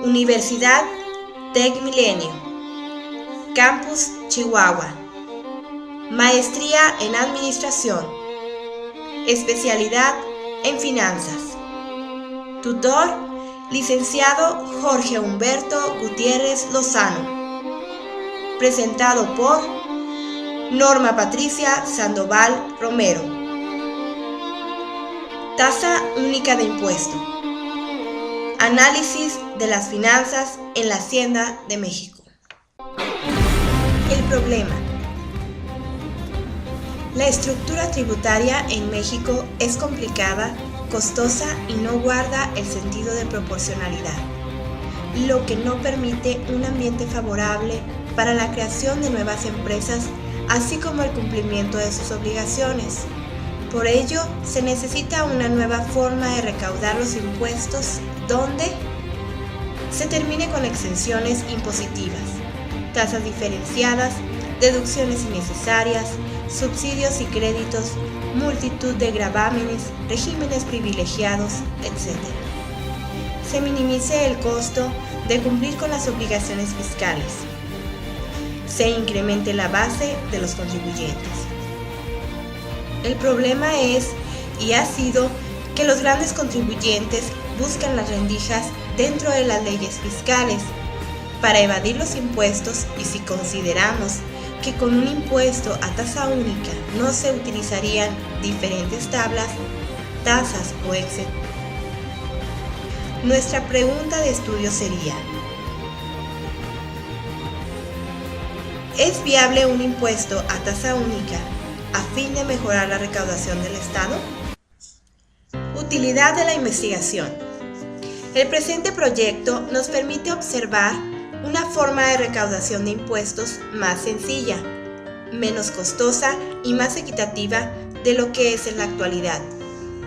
Universidad Tec Milenio, Campus Chihuahua, Maestría en Administración, especialidad en Finanzas. Tutor, licenciado Jorge Humberto Gutiérrez Lozano. Presentado por Norma Patricia Sandoval Romero. Tasa única de impuesto. Análisis de las finanzas en la Hacienda de México. El problema. La estructura tributaria en México es complicada, costosa y no guarda el sentido de proporcionalidad, lo que no permite un ambiente favorable para la creación de nuevas empresas, así como el cumplimiento de sus obligaciones. Por ello, se necesita una nueva forma de recaudar los impuestos donde se termine con exenciones impositivas, tasas diferenciadas, deducciones innecesarias, subsidios y créditos, multitud de gravámenes, regímenes privilegiados, etc. Se minimice el costo de cumplir con las obligaciones fiscales. Se incremente la base de los contribuyentes. El problema es, y ha sido, que los grandes contribuyentes buscan las rendijas dentro de las leyes fiscales para evadir los impuestos, y si consideramos que con un impuesto a tasa única no se utilizarían diferentes tablas, tasas o exenciones, nuestra pregunta de estudio sería: ¿es viable un impuesto a tasa única a fin de mejorar la recaudación del Estado? Utilidad de la investigación. El presente proyecto nos permite observar una forma de recaudación de impuestos más sencilla, menos costosa y más equitativa de lo que es en la actualidad,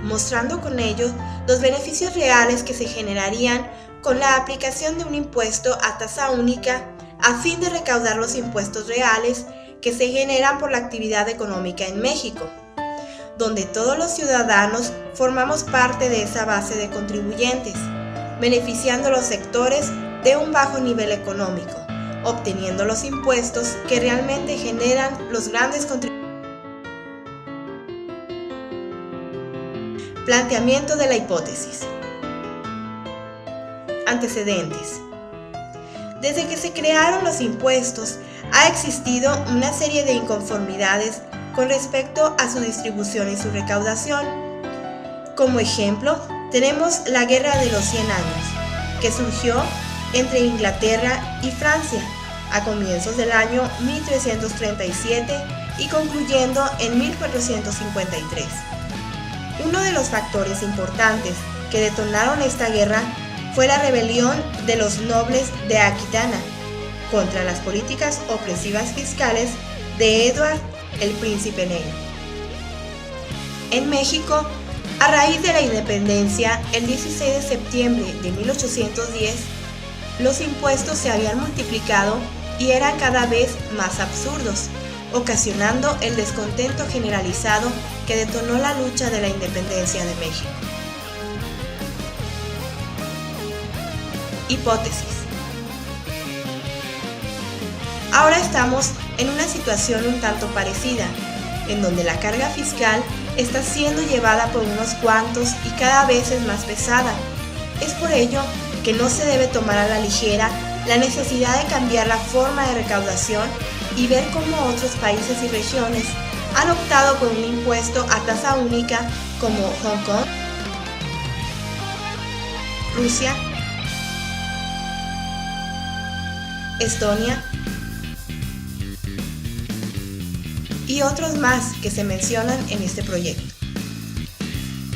mostrando con ello los beneficios reales que se generarían con la aplicación de un impuesto a tasa única a fin de recaudar los impuestos reales que se generan por la actividad económica en México, donde todos los ciudadanos formamos parte de esa base de contribuyentes, beneficiando a los sectores de un bajo nivel económico, obteniendo los impuestos que realmente generan los grandes contribuyentes. Planteamiento de la hipótesis. Antecedentes. Desde que se crearon los impuestos, ha existido una serie de inconformidades con respecto a su distribución y su recaudación. Como ejemplo, tenemos la Guerra de los 100 años, que surgió entre Inglaterra y Francia a comienzos del año 1337 y concluyendo en 1453. Uno de los factores importantes que detonaron esta guerra fue la rebelión de los nobles de Aquitania contra las políticas opresivas fiscales de Edward el Príncipe Negro. En México, a raíz de la independencia, el 16 de septiembre de 1810, los impuestos se habían multiplicado y eran cada vez más absurdos, ocasionando el descontento generalizado que detonó la lucha de la independencia de México. Hipótesis. Ahora estamos en una situación un tanto parecida, en donde la carga fiscal está siendo llevada por unos cuantos y cada vez es más pesada. Es por ello que no se debe tomar a la ligera la necesidad de cambiar la forma de recaudación y ver cómo otros países y regiones han optado por un impuesto a tasa única, como Hong Kong, Rusia, Estonia y otros más que se mencionan en este proyecto.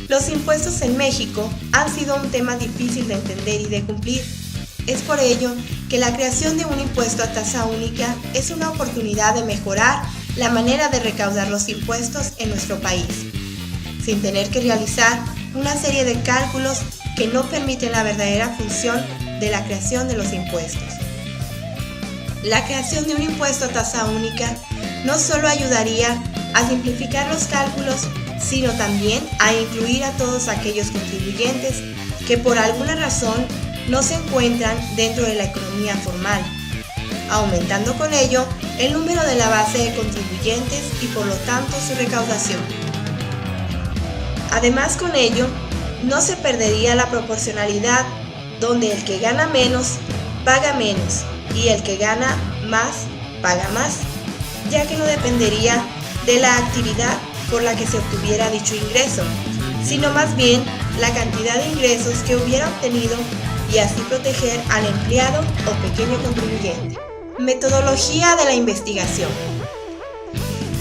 Los impuestos en México han sido un tema difícil de entender y de cumplir. Es por ello que la creación de un impuesto a tasa única es una oportunidad de mejorar la manera de recaudar los impuestos en nuestro país, sin tener que realizar una serie de cálculos que no permiten la verdadera función de la creación de los impuestos. La creación de un impuesto a tasa única no solo ayudaría a simplificar los cálculos, sino también a incluir a todos aquellos contribuyentes que por alguna razón no se encuentran dentro de la economía formal, aumentando con ello el número de la base de contribuyentes y por lo tanto su recaudación. Además, con ello, no se perdería la proporcionalidad, donde el que gana menos paga menos y el que gana más paga más, ya que no dependería de la actividad por la que se obtuviera dicho ingreso, sino más bien la cantidad de ingresos que hubiera obtenido y así proteger al empleado o pequeño contribuyente. Metodología de la investigación.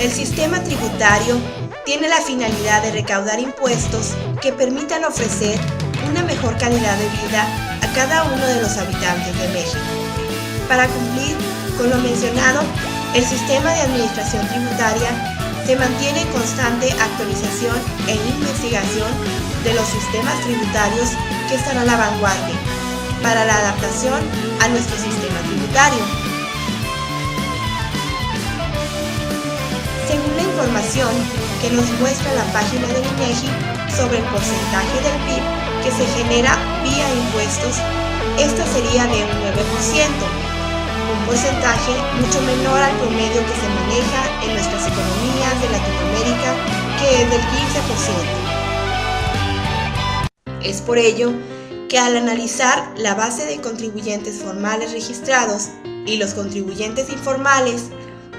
El sistema tributario tiene la finalidad de recaudar impuestos que permitan ofrecer una mejor calidad de vida a cada uno de los habitantes de México. Para cumplir con lo mencionado, el sistema de administración tributaria se mantiene en constante actualización e investigación de los sistemas tributarios que están a la vanguardia para la adaptación a nuestro sistema tributario. Según la información que nos muestra la página del INEGI sobre el porcentaje del PIB que se genera vía impuestos, esta sería de un 9%, un porcentaje mucho menor al promedio que se maneja en nuestras economías de Latinoamérica, que es del 15%. Es por ello que al analizar la base de contribuyentes formales registrados y los contribuyentes informales,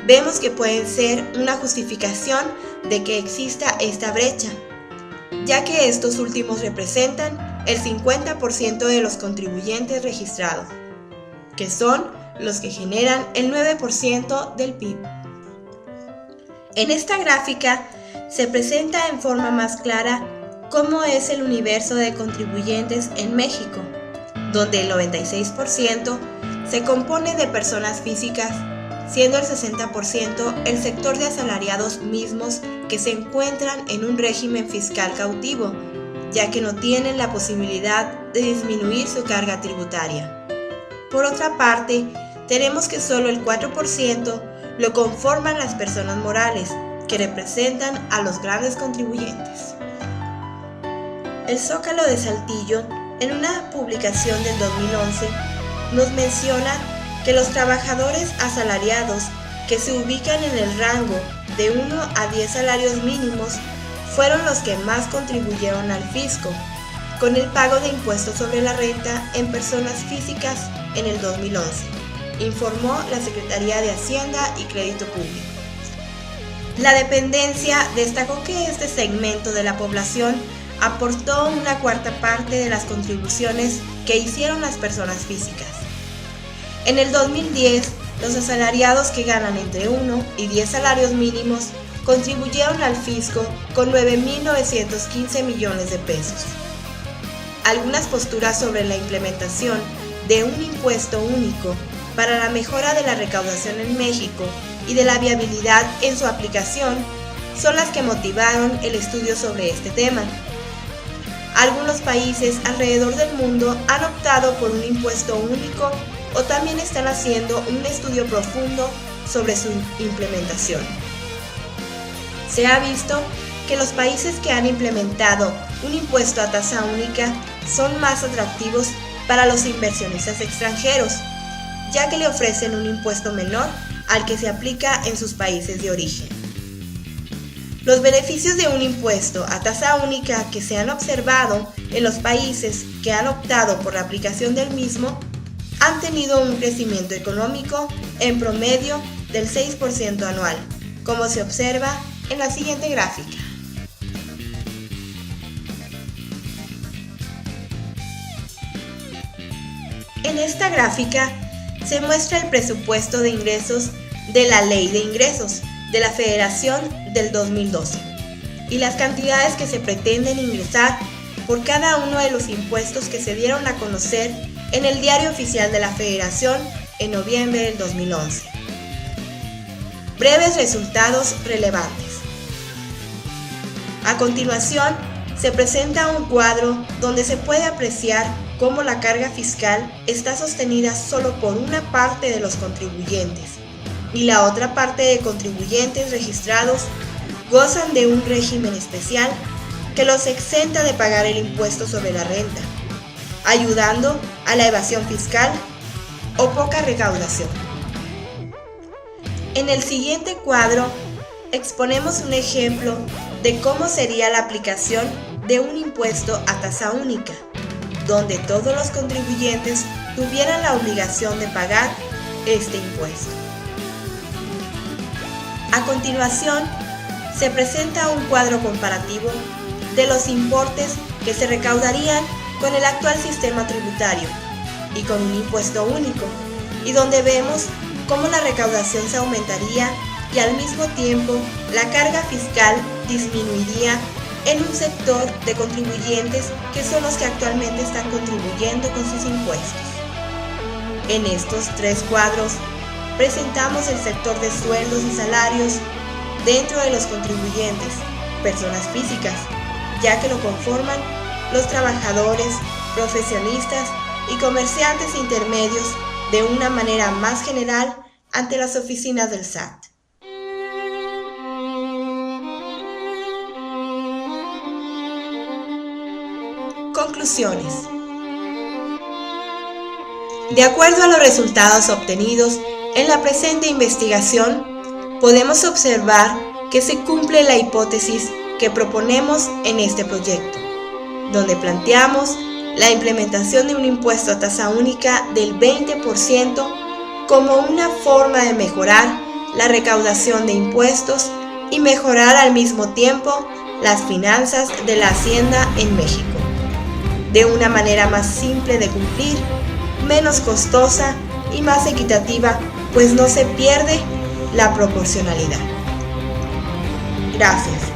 vemos que pueden ser una justificación de que exista esta brecha, ya que estos últimos representan el 50% de los contribuyentes registrados, que son los que generan el 9% del PIB. En esta gráfica se presenta en forma más clara cómo es el universo de contribuyentes en México, donde el 96% se compone de personas físicas, siendo el 60% el sector de asalariados mismos que se encuentran en un régimen fiscal cautivo, ya que no tienen la posibilidad de disminuir su carga tributaria. Por otra parte, tenemos que solo el 4% lo conforman las personas morales, que representan a los grandes contribuyentes. El Zócalo de Saltillo, en una publicación del 2011, nos menciona que los trabajadores asalariados que se ubican en el rango de 1 a 10 salarios mínimos fueron los que más contribuyeron al fisco, con el pago de impuestos sobre la renta en personas físicas en el 2011, informó la Secretaría de Hacienda y Crédito Público. La dependencia destacó que este segmento de la población aportó una cuarta parte de las contribuciones que hicieron las personas físicas. En el 2010, los asalariados que ganan entre 1 y 10 salarios mínimos contribuyeron al fisco con 9.915 millones de pesos. Algunas posturas sobre la implementación de un impuesto único para la mejora de la recaudación en México y de la viabilidad en su aplicación son las que motivaron el estudio sobre este tema. Algunos países alrededor del mundo han optado por un impuesto único o también están haciendo un estudio profundo sobre su implementación. Se ha visto que los países que han implementado un impuesto a tasa única son más atractivos para los inversionistas extranjeros, ya que le ofrecen un impuesto menor al que se aplica en sus países de origen. Los beneficios de un impuesto a tasa única que se han observado en los países que han optado por la aplicación del mismo han tenido un crecimiento económico en promedio del 6% anual, como se observa en la siguiente gráfica. En esta gráfica se muestra el presupuesto de ingresos de la Ley de Ingresos de la Federación del 2012 y las cantidades que se pretenden ingresar por cada uno de los impuestos que se dieron a conocer en el Diario Oficial de la Federación en noviembre del 2011. Breves resultados relevantes. A continuación, se presenta un cuadro donde se puede apreciar cómo la carga fiscal está sostenida solo por una parte de los contribuyentes y la otra parte de contribuyentes registrados gozan de un régimen especial que los exenta de pagar el impuesto sobre la renta, ayudando a la evasión fiscal o poca recaudación. En el siguiente cuadro exponemos un ejemplo de cómo sería la aplicación de un impuesto a tasa única, donde todos los contribuyentes tuvieran la obligación de pagar este impuesto. A continuación, se presenta un cuadro comparativo de los importes que se recaudarían con el actual sistema tributario y con un impuesto único, y donde vemos cómo la recaudación se aumentaría y al mismo tiempo la carga fiscal disminuiría en un sector de contribuyentes que son los que actualmente están contribuyendo con sus impuestos. En estos tres cuadros presentamos el sector de sueldos y salarios dentro de los contribuyentes, personas físicas, ya que lo conforman los trabajadores, profesionistas y comerciantes intermedios de una manera más general ante las oficinas del SAT. Conclusiones. De acuerdo a los resultados obtenidos en la presente investigación, podemos observar que se cumple la hipótesis que proponemos en este proyecto, donde planteamos la implementación de un impuesto a tasa única del 20% como una forma de mejorar la recaudación de impuestos y mejorar al mismo tiempo las finanzas de la Hacienda en México, de una manera más simple de cumplir, menos costosa y más equitativa, pues no se pierde la proporcionalidad. Gracias.